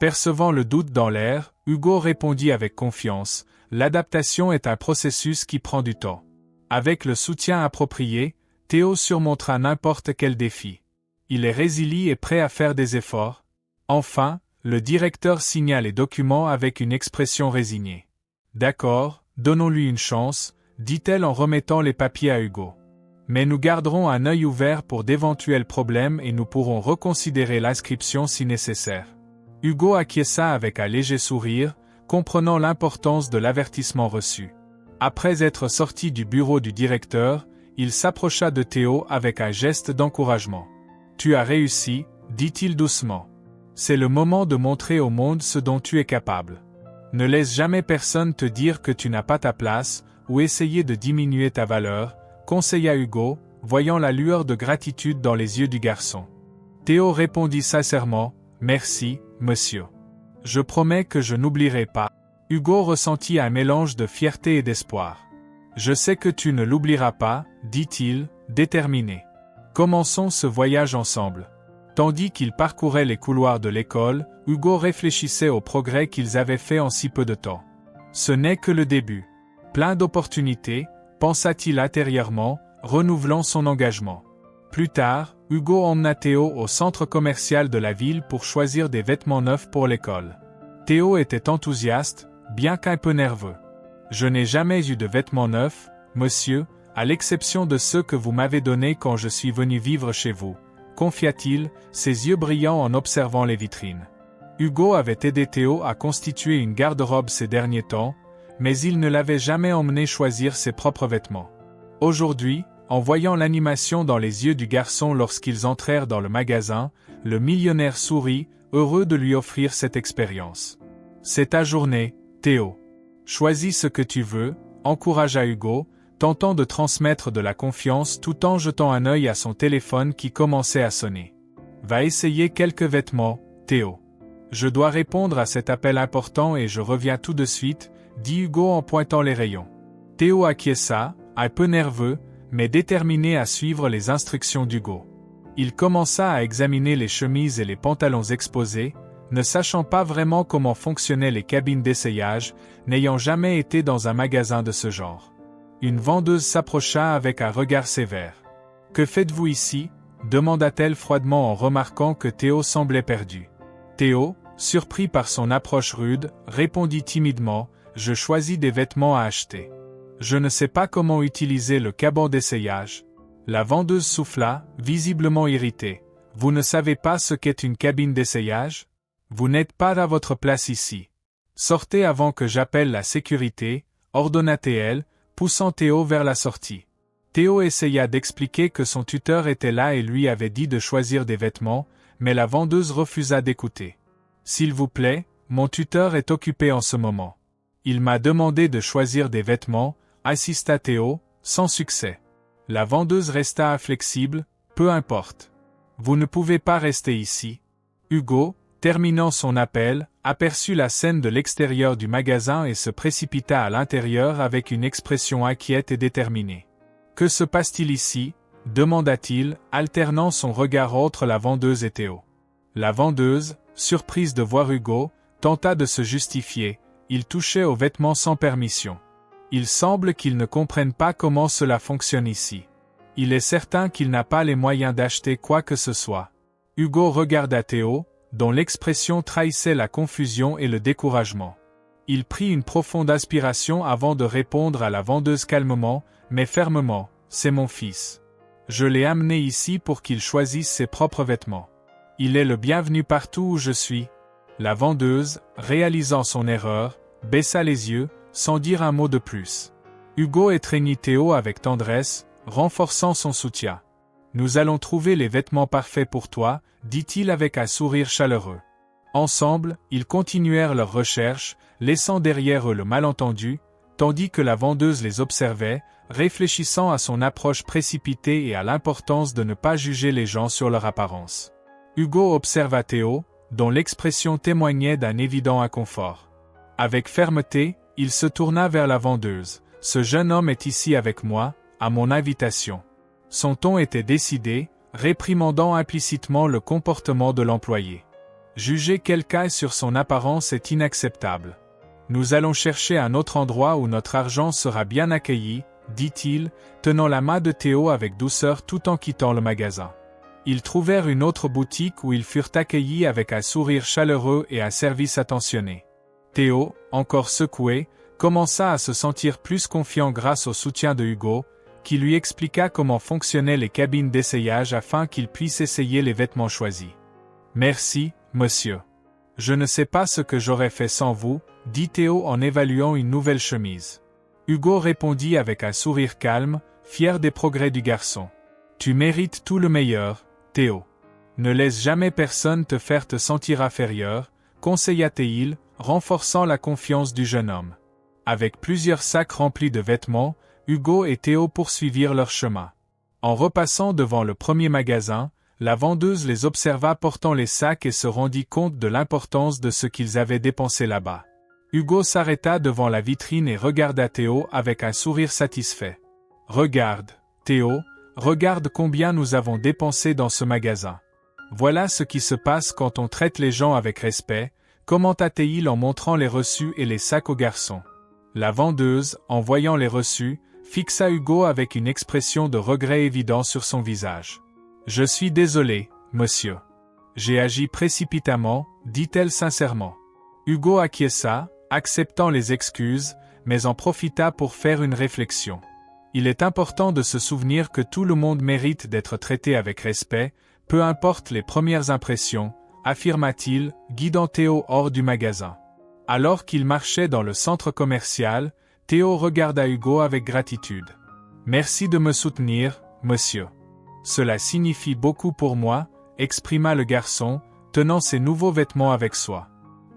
Percevant le doute dans l'air, Hugo répondit avec confiance, « L'adaptation est un processus qui prend du temps. Avec le soutien approprié, Théo surmontera n'importe quel défi. Il est résilient et prêt à faire des efforts. » Enfin, le directeur signa les documents avec une expression résignée. « D'accord, donnons-lui une chance, » dit-elle en remettant les papiers à Hugo. « Mais nous garderons un œil ouvert pour d'éventuels problèmes et nous pourrons reconsidérer l'inscription si nécessaire. » Hugo acquiesça avec un léger sourire, comprenant l'importance de l'avertissement reçu. Après être sorti du bureau du directeur, il s'approcha de Théo avec un geste d'encouragement. « Tu as réussi, » dit-il doucement. « C'est le moment de montrer au monde ce dont tu es capable. Ne laisse jamais personne te dire que tu n'as pas ta place, ou essayer de diminuer ta valeur, » conseilla Hugo, voyant la lueur de gratitude dans les yeux du garçon. Théo répondit sincèrement, « Merci, monsieur. Je promets que je n'oublierai pas. » Hugo ressentit un mélange de fierté et d'espoir. Je sais que tu ne l'oublieras pas, dit-il, déterminé. Commençons ce voyage ensemble. Tandis qu'ils parcouraient les couloirs de l'école, Hugo réfléchissait au progrès qu'ils avaient fait en si peu de temps. Ce n'est que le début. Plein d'opportunités, pensa-t-il intérieurement, renouvelant son engagement. Plus tard, Hugo emmena Théo au centre commercial de la ville pour choisir des vêtements neufs pour l'école. Théo était enthousiaste, bien qu'un peu nerveux. « Je n'ai jamais eu de vêtements neufs, monsieur, à l'exception de ceux que vous m'avez donnés quand je suis venu vivre chez vous, » confia-t-il, ses yeux brillants en observant les vitrines. Hugo avait aidé Théo à constituer une garde-robe ces derniers temps, mais il ne l'avait jamais emmené choisir ses propres vêtements. Aujourd'hui, en voyant l'animation dans les yeux du garçon lorsqu'ils entrèrent dans le magasin, le millionnaire sourit, heureux de lui offrir cette expérience. « C'est ta journée, Théo. Choisis ce que tu veux, » encouragea Hugo, tentant de transmettre de la confiance tout en jetant un œil à son téléphone qui commençait à sonner. « Va essayer quelques vêtements, Théo. Je dois répondre à cet appel important et je reviens tout de suite, » dit Hugo en pointant les rayons. Théo acquiesça, un peu nerveux, mais déterminé à suivre les instructions d'Hugo. Il commença à examiner les chemises et les pantalons exposés, ne sachant pas vraiment comment fonctionnaient les cabines d'essayage, n'ayant jamais été dans un magasin de ce genre. Une vendeuse s'approcha avec un regard sévère. « Que faites-vous ici » demanda-t-elle froidement en remarquant que Théo semblait perdu. Théo, surpris par son approche rude, répondit timidement « Je choisis des vêtements à acheter. Je ne sais pas comment utiliser le caban d'essayage. » La vendeuse souffla, visiblement irritée. « Vous ne savez pas ce qu'est une cabine d'essayage ? Vous n'êtes pas à votre place ici. Sortez avant que j'appelle la sécurité, » ordonna-t-elle, poussant Théo vers la sortie. Théo essaya d'expliquer que son tuteur était là et lui avait dit de choisir des vêtements, mais la vendeuse refusa d'écouter. « S'il vous plaît, mon tuteur est occupé en ce moment. Il m'a demandé de choisir des vêtements, » insista Théo, sans succès. La vendeuse resta inflexible, « Peu importe. Vous ne pouvez pas rester ici. » Hugo, terminant son appel, aperçut la scène de l'extérieur du magasin et se précipita à l'intérieur avec une expression inquiète et déterminée. « Que se passe-t-il ici » demanda-t-il, alternant son regard entre la vendeuse et Théo. La vendeuse, surprise de voir Hugo, tenta de se justifier, il touchait aux vêtements sans permission. Il semble qu'il ne comprenne pas comment cela fonctionne ici. Il est certain qu'il n'a pas les moyens d'acheter quoi que ce soit. Hugo regarda Théo, dont l'expression trahissait la confusion et le découragement. Il prit une profonde aspiration avant de répondre à la vendeuse calmement, mais fermement, « C'est mon fils. Je l'ai amené ici pour qu'il choisisse ses propres vêtements. Il est le bienvenu partout où je suis. » La vendeuse, réalisant son erreur, baissa les yeux, sans dire un mot de plus. Hugo étreignit Théo avec tendresse, renforçant son soutien. « Nous allons trouver les vêtements parfaits pour toi, » dit-il avec un sourire chaleureux. Ensemble, ils continuèrent leurs recherches, laissant derrière eux le malentendu, tandis que la vendeuse les observait, réfléchissant à son approche précipitée et à l'importance de ne pas juger les gens sur leur apparence. Hugo observa Théo, dont l'expression témoignait d'un évident inconfort. Avec fermeté, il se tourna vers la vendeuse. « Ce jeune homme est ici avec moi, à mon invitation. » Son ton était décidé, réprimandant implicitement le comportement de l'employé. Juger quelqu'un sur son apparence est inacceptable. Nous allons chercher un autre endroit où notre argent sera bien accueilli, dit-il, tenant la main de Théo avec douceur tout en quittant le magasin. Ils trouvèrent une autre boutique où ils furent accueillis avec un sourire chaleureux et un service attentionné. Théo, encore secoué, commença à se sentir plus confiant grâce au soutien de Hugo, qui lui expliqua comment fonctionnaient les cabines d'essayage afin qu'il puisse essayer les vêtements choisis. « Merci, monsieur. Je ne sais pas ce que j'aurais fait sans vous, » dit Théo en évaluant une nouvelle chemise. Hugo répondit avec un sourire calme, fier des progrès du garçon. « Tu mérites tout le meilleur, Théo. Ne laisse jamais personne te faire te sentir inférieur, » conseilla-t-il, renforçant la confiance du jeune homme. Avec plusieurs sacs remplis de vêtements, Hugo et Théo poursuivirent leur chemin. En repassant devant le premier magasin, la vendeuse les observa portant les sacs et se rendit compte de l'importance de ce qu'ils avaient dépensé là-bas. Hugo s'arrêta devant la vitrine et regarda Théo avec un sourire satisfait. Regarde, Théo, regarde combien nous avons dépensé dans ce magasin. Voilà ce qui se passe quand on traite les gens avec respect, commenta-t-il en montrant les reçus et les sacs au garçon. La vendeuse, en voyant les reçus, fixa Hugo avec une expression de regret évident sur son visage. « Je suis désolé, monsieur. J'ai agi précipitamment, dit-elle sincèrement. » Hugo acquiesça, acceptant les excuses, mais en profita pour faire une réflexion. Il est important de se souvenir que tout le monde mérite d'être traité avec respect, peu importe les premières impressions, affirma-t-il, guidant Théo hors du magasin. Alors qu'il marchait dans le centre commercial, Théo regarda Hugo avec gratitude. « Merci de me soutenir, monsieur. Cela signifie beaucoup pour moi, exprima le garçon, tenant ses nouveaux vêtements avec soi.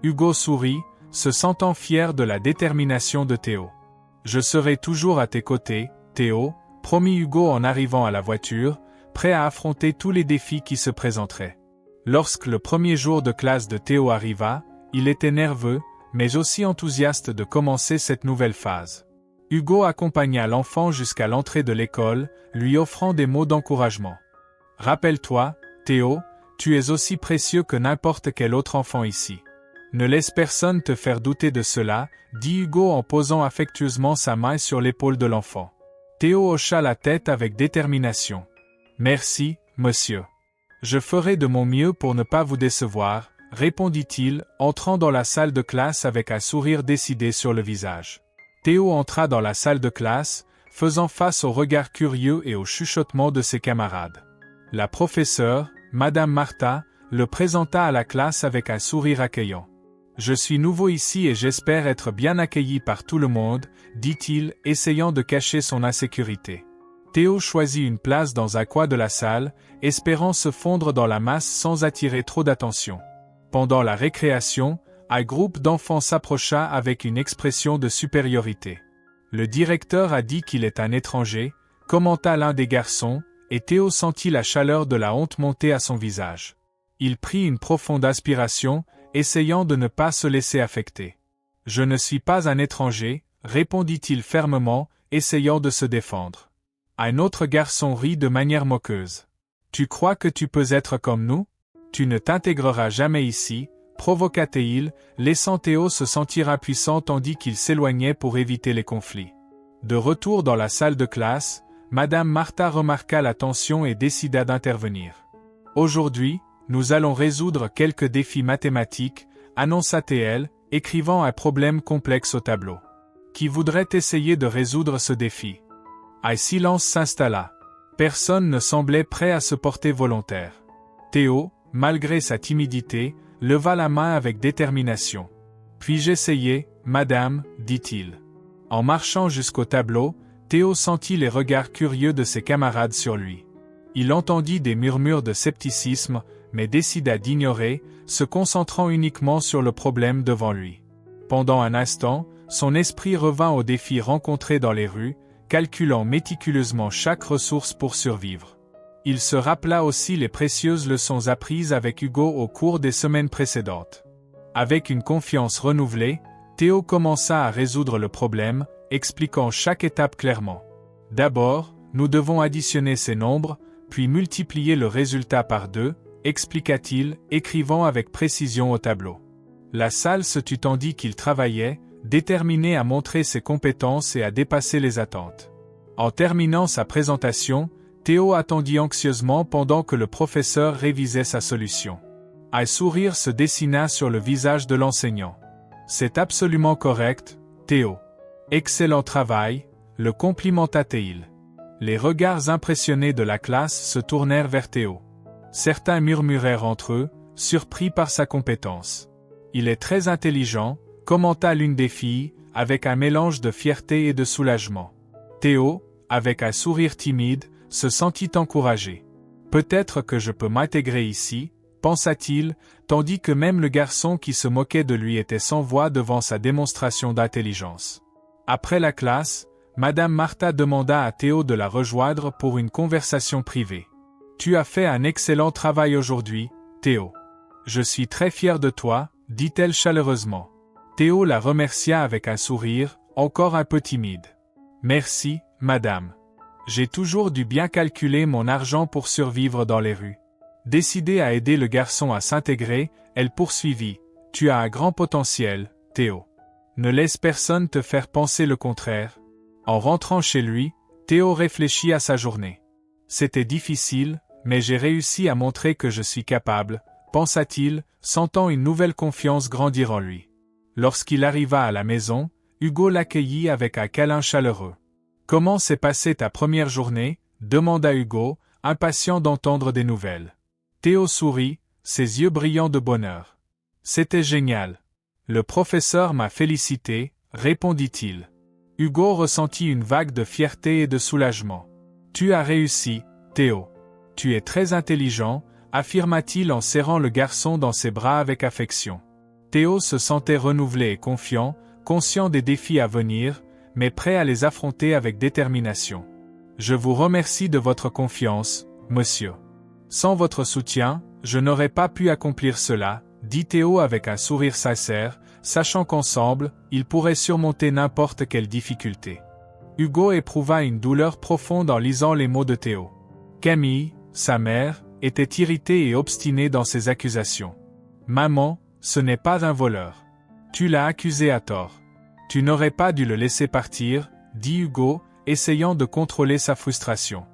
Hugo sourit, se sentant fier de la détermination de Théo. « Je serai toujours à tes côtés, Théo, promit Hugo en arrivant à la voiture, prêt à affronter tous les défis qui se présenteraient. Lorsque le premier jour de classe de Théo arriva, il était nerveux, mais aussi enthousiaste de commencer cette nouvelle phase. Hugo accompagna l'enfant jusqu'à l'entrée de l'école, lui offrant des mots d'encouragement. « Rappelle-toi, Théo, tu es aussi précieux que n'importe quel autre enfant ici. Ne laisse personne te faire douter de cela, dit Hugo en posant affectueusement sa main sur l'épaule de l'enfant. Théo hocha la tête avec détermination. « Merci, monsieur. Je ferai de mon mieux pour ne pas vous décevoir, répondit-il, entrant dans la salle de classe avec un sourire décidé sur le visage. Théo entra dans la salle de classe, faisant face aux regards curieux et aux chuchotements de ses camarades. La professeure, Madame Martha, le présenta à la classe avec un sourire accueillant. « Je suis nouveau ici et j'espère être bien accueilli par tout le monde, dit-il, essayant de cacher son insécurité. Théo choisit une place dans un coin de la salle, espérant se fondre dans la masse sans attirer trop d'attention. Pendant la récréation, un groupe d'enfants s'approcha avec une expression de supériorité. Le directeur a dit qu'il est un étranger, commenta l'un des garçons, et Théo sentit la chaleur de la honte monter à son visage. Il prit une profonde aspiration, essayant de ne pas se laisser affecter. « Je ne suis pas un étranger, répondit-il fermement, essayant de se défendre. Un autre garçon rit de manière moqueuse. « Tu crois que tu peux être comme nous ? Tu ne t'intégreras jamais ici, provoqua-t-il, laissant Théo se sentir impuissant tandis qu'il s'éloignait pour éviter les conflits. De retour dans la salle de classe, Madame Martha remarqua la tension et décida d'intervenir. « Aujourd'hui, nous allons résoudre quelques défis mathématiques, annonça-t-elle, écrivant un problème complexe au tableau. Qui voudrait essayer de résoudre ce défi ? Un silence s'installa. Personne ne semblait prêt à se porter volontaire. Théo, malgré sa timidité, leva la main avec détermination. « Puis-je essayer, madame ?» dit-il. En marchant jusqu'au tableau, Théo sentit les regards curieux de ses camarades sur lui. Il entendit des murmures de scepticisme, mais décida d'ignorer, se concentrant uniquement sur le problème devant lui. Pendant un instant, son esprit revint aux défis rencontrés dans les rues, calculant méticuleusement chaque ressource pour survivre. Il se rappela aussi les précieuses leçons apprises avec Hugo au cours des semaines précédentes. Avec une confiance renouvelée, Théo commença à résoudre le problème, expliquant chaque étape clairement. D'abord, nous devons additionner ces nombres, puis multiplier le résultat par 2, expliqua-t-il, écrivant avec précision au tableau. La salle se tut tandis qu'il travaillait, déterminé à montrer ses compétences et à dépasser les attentes. En terminant sa présentation, Théo attendit anxieusement pendant que le professeur révisait sa solution. Un sourire se dessina sur le visage de l'enseignant. « C'est absolument correct, Théo. Excellent travail », le complimenta-t-il. Les regards impressionnés de la classe se tournèrent vers Théo. Certains murmurèrent entre eux, surpris par sa compétence. « Il est très intelligent », commenta l'une des filles, avec un mélange de fierté et de soulagement. Théo, avec un sourire timide, se sentit encouragé. « Peut-être que je peux m'intégrer ici », pensa-t-il, tandis que même le garçon qui se moquait de lui était sans voix devant sa démonstration d'intelligence. Après la classe, Madame Martha demanda à Théo de la rejoindre pour une conversation privée. « Tu as fait un excellent travail aujourd'hui, Théo. Je suis très fière de toi, dit-elle chaleureusement. Théo la remercia avec un sourire, encore un peu timide. Merci, madame. J'ai toujours dû bien calculer mon argent pour survivre dans les rues. Décidée à aider le garçon à s'intégrer, elle poursuivit. Tu as un grand potentiel, Théo. Ne laisse personne te faire penser le contraire. En rentrant chez lui, Théo réfléchit à sa journée. C'était difficile, mais j'ai réussi à montrer que je suis capable, pensa-t-il, sentant une nouvelle confiance grandir en lui. Lorsqu'il arriva à la maison, Hugo l'accueillit avec un câlin chaleureux. « Comment s'est passée ta première journée ?» demanda Hugo, impatient d'entendre des nouvelles. Théo sourit, ses yeux brillants de bonheur. « C'était génial. Le professeur m'a félicité, répondit-il. Hugo ressentit une vague de fierté et de soulagement. « Tu as réussi, Théo. Tu es très intelligent, affirma-t-il en serrant le garçon dans ses bras avec affection. Théo se sentait renouvelé et confiant, conscient des défis à venir, mais prêt à les affronter avec détermination. « Je vous remercie de votre confiance, monsieur. Sans votre soutien, je n'aurais pas pu accomplir cela, dit Théo avec un sourire sincère, sachant qu'ensemble, ils pourraient surmonter n'importe quelle difficulté. Hugo éprouva une douleur profonde en lisant les mots de Théo. Camille, sa mère, était irritée et obstinée dans ses accusations. « Maman, ce n'est pas un voleur. Tu l'as accusé à tort. Tu n'aurais pas dû le laisser partir, dit Hugo, essayant de contrôler sa frustration.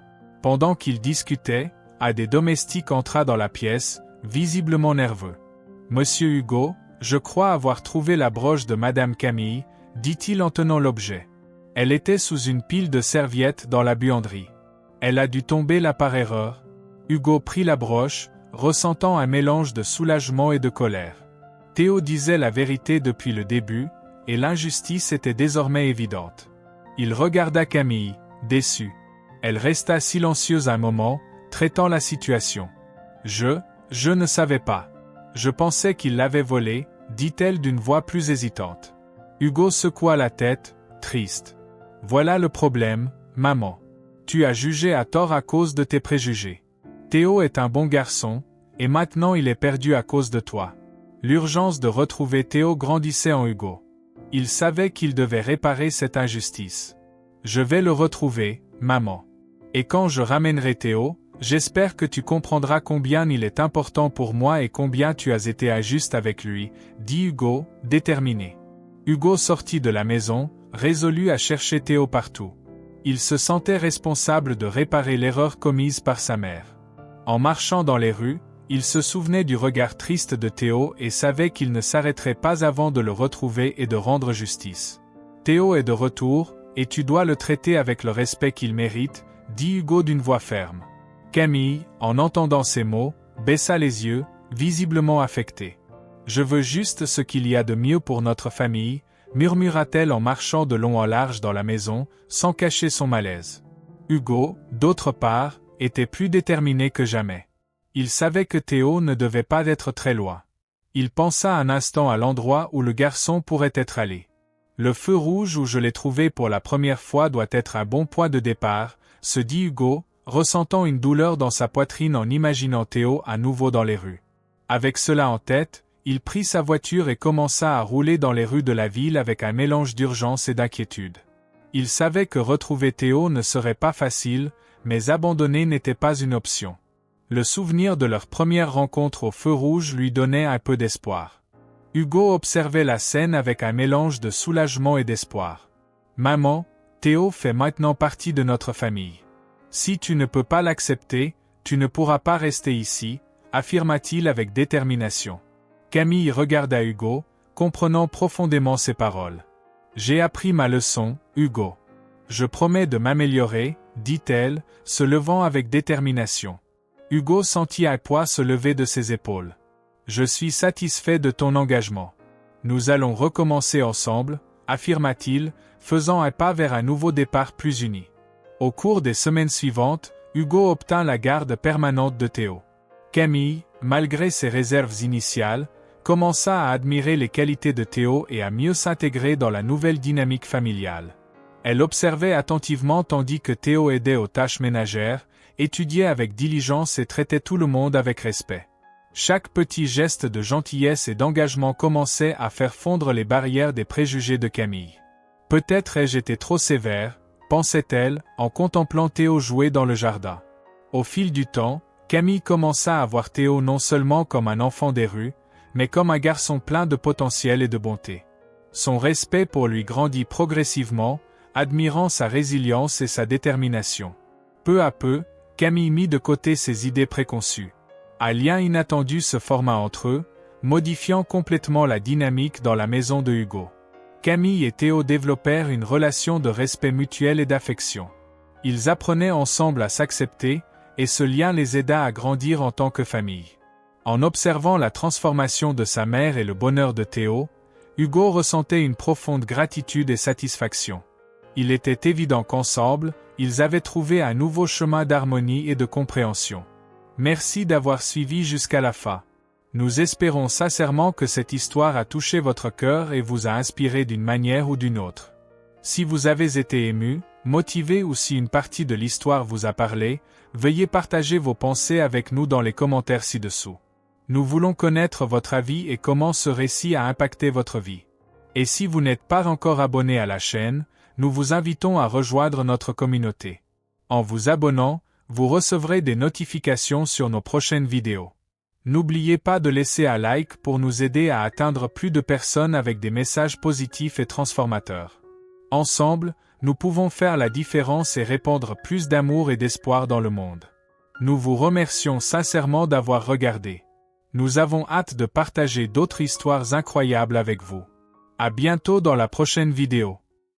Pendant qu'ils discutaient, un des domestiques entra dans la pièce, visiblement nerveux. « Monsieur Hugo, je crois avoir trouvé la broche de Madame Camille, dit-il en tenant l'objet. Elle était sous une pile de serviettes dans la buanderie. Elle a dû tomber là par erreur. » Hugo prit la broche, ressentant un mélange de soulagement et de colère. Théo disait la vérité depuis le début, et l'injustice était désormais évidente. Il regarda Camille, déçu. Elle resta silencieuse un moment, traitant la situation. « Je ne savais pas. Je pensais qu'il l'avait volé, dit-elle d'une voix plus hésitante. Hugo secoua la tête, triste. « Voilà le problème, maman. Tu as jugé à tort à cause de tes préjugés. Théo est un bon garçon, et maintenant il est perdu à cause de toi. » L'urgence de retrouver Théo grandissait en Hugo. Il savait qu'il devait réparer cette injustice. « Je vais le retrouver, maman. Et quand je ramènerai Théo, j'espère que tu comprendras combien il est important pour moi et combien tu as été injuste avec lui, dit Hugo, déterminé. Hugo sortit de la maison, résolu à chercher Théo partout. Il se sentait responsable de réparer l'erreur commise par sa mère. En marchant dans les rues, il se souvenait du regard triste de Théo et savait qu'il ne s'arrêterait pas avant de le retrouver et de rendre justice. Théo est de retour, et tu dois le traiter avec le respect qu'il mérite, dit Hugo d'une voix ferme. Camille, en entendant ces mots, baissa les yeux, visiblement affectée. « Je veux juste ce qu'il y a de mieux pour notre famille », murmura-t-elle en marchant de long en large dans la maison, sans cacher son malaise. Hugo, d'autre part, était plus déterminé que jamais. Il savait que Théo ne devait pas être très loin. Il pensa un instant à l'endroit où le garçon pourrait être allé. Le feu rouge où je l'ai trouvé pour la première fois doit être un bon point de départ, se dit Hugo, ressentant une douleur dans sa poitrine en imaginant Théo à nouveau dans les rues. Avec cela en tête, il prit sa voiture et commença à rouler dans les rues de la ville avec un mélange d'urgence et d'inquiétude. Il savait que retrouver Théo ne serait pas facile, mais abandonner n'était pas une option. Le souvenir de leur première rencontre au feu rouge lui donnait un peu d'espoir. Hugo observait la scène avec un mélange de soulagement et d'espoir. « Maman, Théo fait maintenant partie de notre famille. Si tu ne peux pas l'accepter, tu ne pourras pas rester ici, » affirma-t-il avec détermination. Camille regarda Hugo, comprenant profondément ses paroles. « J'ai appris ma leçon, Hugo. Je promets de m'améliorer, » dit-elle, se levant avec détermination. Hugo sentit un poids se lever de ses épaules. « Je suis satisfait de ton engagement. Nous allons recommencer ensemble, » affirma-t-il, faisant un pas vers un nouveau départ plus uni. Au cours des semaines suivantes, Hugo obtint la garde permanente de Théo. Camille, malgré ses réserves initiales, commença à admirer les qualités de Théo et à mieux s'intégrer dans la nouvelle dynamique familiale. Elle observait attentivement tandis que Théo aidait aux tâches ménagères, étudiait avec diligence et traitait tout le monde avec respect. Chaque petit geste de gentillesse et d'engagement commençait à faire fondre les barrières des préjugés de Camille. Peut-être ai-je été trop sévère, pensait-elle, en contemplant Théo jouer dans le jardin. Au fil du temps, Camille commença à voir Théo non seulement comme un enfant des rues, mais comme un garçon plein de potentiel et de bonté. Son respect pour lui grandit progressivement, admirant sa résilience et sa détermination. Peu à peu, Camille mit de côté ses idées préconçues. Un lien inattendu se forma entre eux, modifiant complètement la dynamique dans la maison de Hugo. Camille et Théo développèrent une relation de respect mutuel et d'affection. Ils apprenaient ensemble à s'accepter, et ce lien les aida à grandir en tant que famille. En observant la transformation de sa mère et le bonheur de Théo, Hugo ressentait une profonde gratitude et satisfaction. Il était évident qu'ensemble, ils avaient trouvé un nouveau chemin d'harmonie et de compréhension. Merci d'avoir suivi jusqu'à la fin. Nous espérons sincèrement que cette histoire a touché votre cœur et vous a inspiré d'une manière ou d'une autre. Si vous avez été ému, motivé ou si une partie de l'histoire vous a parlé, veuillez partager vos pensées avec nous dans les commentaires ci-dessous. Nous voulons connaître votre avis et comment ce récit a impacté votre vie. Et si vous n'êtes pas encore abonné à la chaîne, nous vous invitons à rejoindre notre communauté. En vous abonnant, vous recevrez des notifications sur nos prochaines vidéos. N'oubliez pas de laisser un like pour nous aider à atteindre plus de personnes avec des messages positifs et transformateurs. Ensemble, nous pouvons faire la différence et répandre plus d'amour et d'espoir dans le monde. Nous vous remercions sincèrement d'avoir regardé. Nous avons hâte de partager d'autres histoires incroyables avec vous. À bientôt dans la prochaine vidéo.